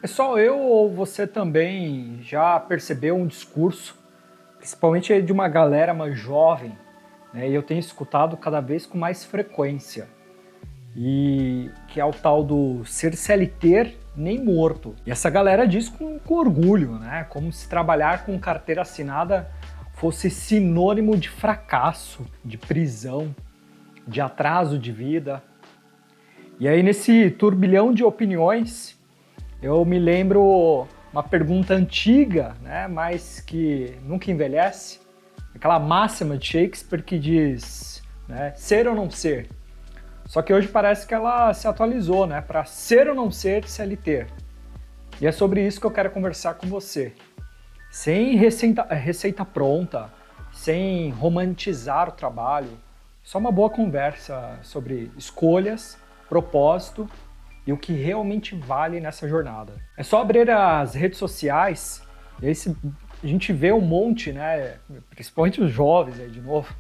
É só eu ou você também já percebeu um discurso, principalmente de uma galera mais jovem, né? E eu tenho escutado cada vez com mais frequência. E que é o tal do ser CLT nem morto. E essa galera diz com orgulho, né? Como se trabalhar com carteira assinada fosse sinônimo de fracasso, de prisão, de atraso de vida. E aí, nesse turbilhão de opiniões, eu me lembro uma pergunta antiga, né, mas que nunca envelhece, aquela máxima de Shakespeare que diz, né, ser ou não ser. Só que hoje parece que ela se atualizou, né, para ser ou não ser CLT. E é sobre isso que eu quero conversar com você. Sem receita pronta, sem romantizar o trabalho, só uma boa conversa sobre escolhas, propósito e o que realmente vale nessa jornada. É só abrir as redes sociais e aí a gente vê um monte, né, principalmente os jovens aí de novo,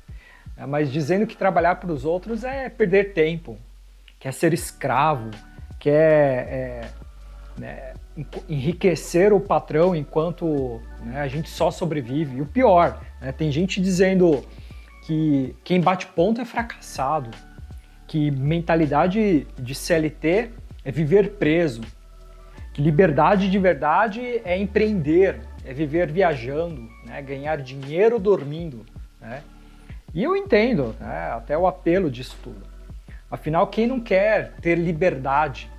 né, mas dizendo que trabalhar para os outros é perder tempo, que é ser escravo, que né, enriquecer o patrão enquanto, né, a gente só sobrevive. E o pior, né, tem gente dizendo que quem bate ponto é fracassado, que mentalidade de CLT é viver preso, que liberdade de verdade é empreender, é viver viajando, né, ganhar dinheiro dormindo, né? E eu entendo, né, até o apelo disso tudo. Afinal, quem não quer ter liberdade,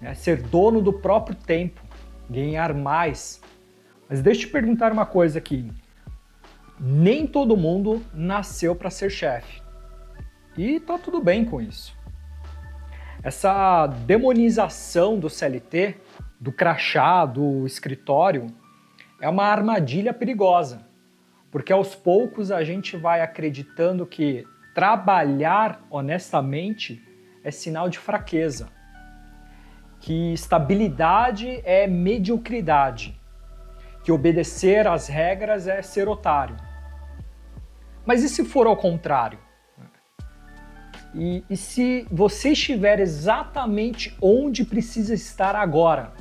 né, ser dono do próprio tempo, ganhar mais? Mas deixa eu te perguntar uma coisa aqui. Nem todo mundo nasceu para ser chefe. E tá tudo bem com isso. Essa demonização do CLT, do crachá, do escritório, é uma armadilha perigosa, porque aos poucos a gente vai acreditando que trabalhar honestamente é sinal de fraqueza, que estabilidade é mediocridade, que obedecer às regras é ser otário. Mas e se for ao contrário? E se você estiver exatamente onde precisa estar agora?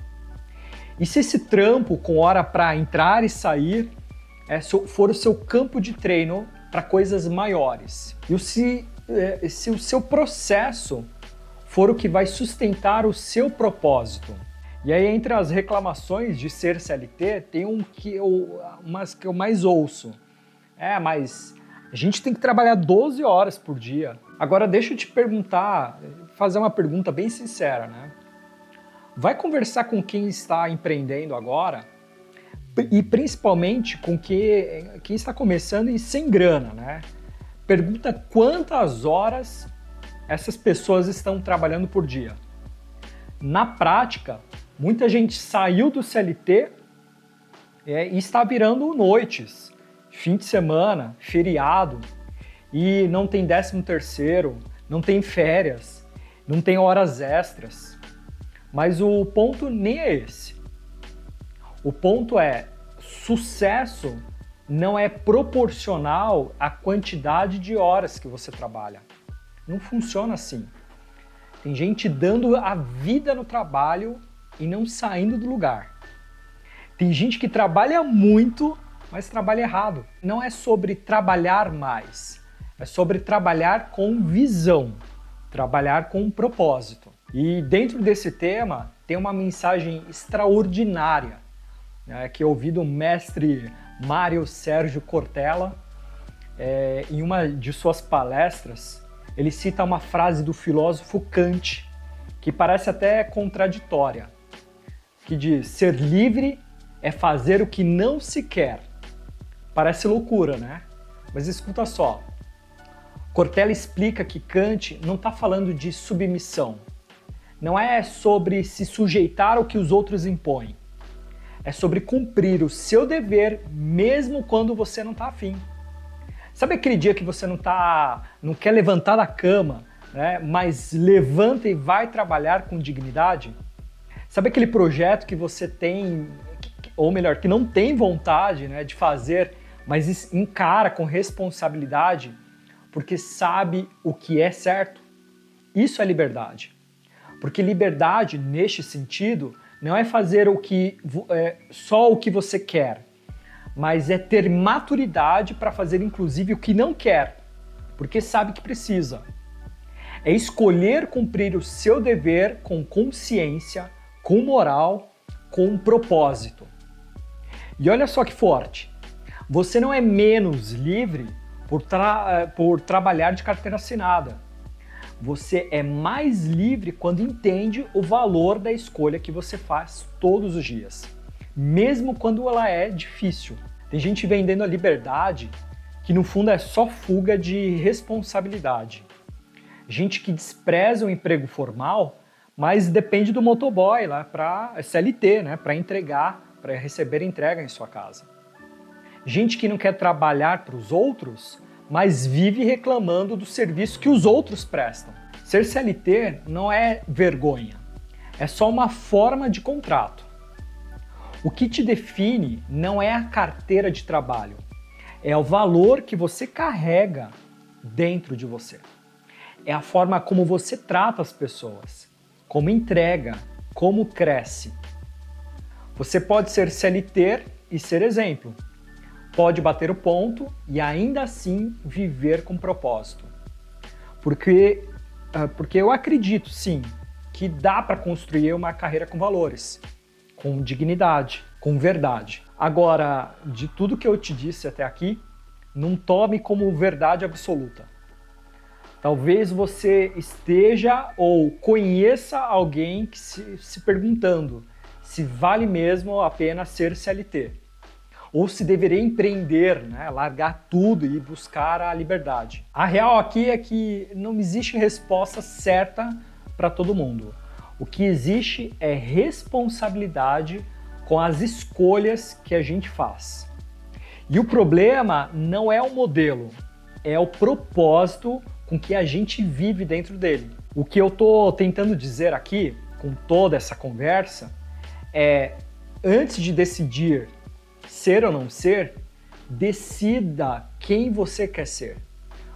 E se esse trampo com hora para entrar e sair for o seu campo de treino para coisas maiores? E se o seu processo for o que vai sustentar o seu propósito? E aí, entre as reclamações de ser CLT, tem umas que eu mais ouço. Mas a gente tem que trabalhar 12 horas por dia. Agora deixa eu te perguntar, fazer uma pergunta bem sincera, né? Vai conversar com quem está empreendendo agora e principalmente com quem está começando e sem grana, né? Pergunta quantas horas essas pessoas estão trabalhando por dia. Na prática, muita gente saiu do CLT e está virando noites, fim de semana, feriado, e não tem 13º, não tem férias, não tem horas extras. Mas o ponto nem é esse. O ponto é, sucesso não é proporcional à quantidade de horas que você trabalha. Não funciona assim. Tem gente dando a vida no trabalho e não saindo do lugar. Tem gente que trabalha muito, mas trabalha errado. Não é sobre trabalhar mais, é sobre trabalhar com visão, trabalhar com propósito. E dentro desse tema tem uma mensagem extraordinária, né, que eu ouvi do mestre Mário Sérgio Cortella. Em uma de suas palestras, ele cita uma frase do filósofo Kant, que parece até contraditória, que diz: ser livre é fazer o que não se quer. Parece loucura, né? Mas escuta só. Cortella explica que Kant não está falando de submissão. Não é sobre se sujeitar ao que os outros impõem. É sobre cumprir o seu dever mesmo quando você não está afim. Sabe aquele dia que você não quer levantar da cama, né, mas levanta e vai trabalhar com dignidade? Sabe aquele projeto que você tem, ou melhor, que não tem vontade, né, de fazer, mas encara com responsabilidade porque sabe o que é certo? Isso é liberdade. Porque liberdade, neste sentido, não é fazer só o que você quer, mas é ter maturidade para fazer inclusive o que não quer, porque sabe que precisa. É escolher cumprir o seu dever com consciência, com moral, com propósito. E olha só que forte, você não é menos livre por trabalhar de carteira assinada. Você é mais livre quando entende o valor da escolha que você faz todos os dias, mesmo quando ela é difícil. Tem gente vendendo a liberdade que no fundo é só fuga de responsabilidade. Gente que despreza o emprego formal, mas depende do motoboy lá para CLT, né, para entregar, para receber entrega em sua casa. Gente que não quer trabalhar para os outros, mas vive reclamando do serviço que os outros prestam. Ser CLT não é vergonha, é só uma forma de contrato. O que te define não é a carteira de trabalho, é o valor que você carrega dentro de você. É a forma como você trata as pessoas, como entrega, como cresce. Você pode ser CLT e ser exemplo. Pode bater o ponto e ainda assim viver com propósito. Porque eu acredito, sim, que dá para construir uma carreira com valores, com dignidade, com verdade. Agora, de tudo que eu te disse até aqui, não tome como verdade absoluta. Talvez você esteja ou conheça alguém que se perguntando se vale mesmo a pena ser CLT. Ou se deveria empreender, né? Largar tudo e buscar a liberdade. A real aqui é que não existe resposta certa para todo mundo. O que existe é responsabilidade com as escolhas que a gente faz. E o problema não é o modelo, é o propósito com que a gente vive dentro dele. O que eu estou tentando dizer aqui, com toda essa conversa, é antes de decidir ser ou não ser, decida quem você quer ser.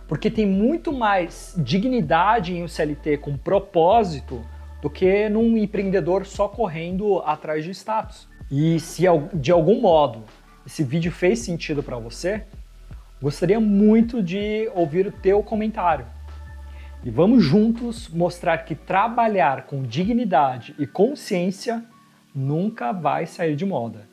Porque tem muito mais dignidade em um CLT com propósito do que num empreendedor só correndo atrás de status. E se de algum modo esse vídeo fez sentido para você, gostaria muito de ouvir o teu comentário. E vamos juntos mostrar que trabalhar com dignidade e consciência nunca vai sair de moda.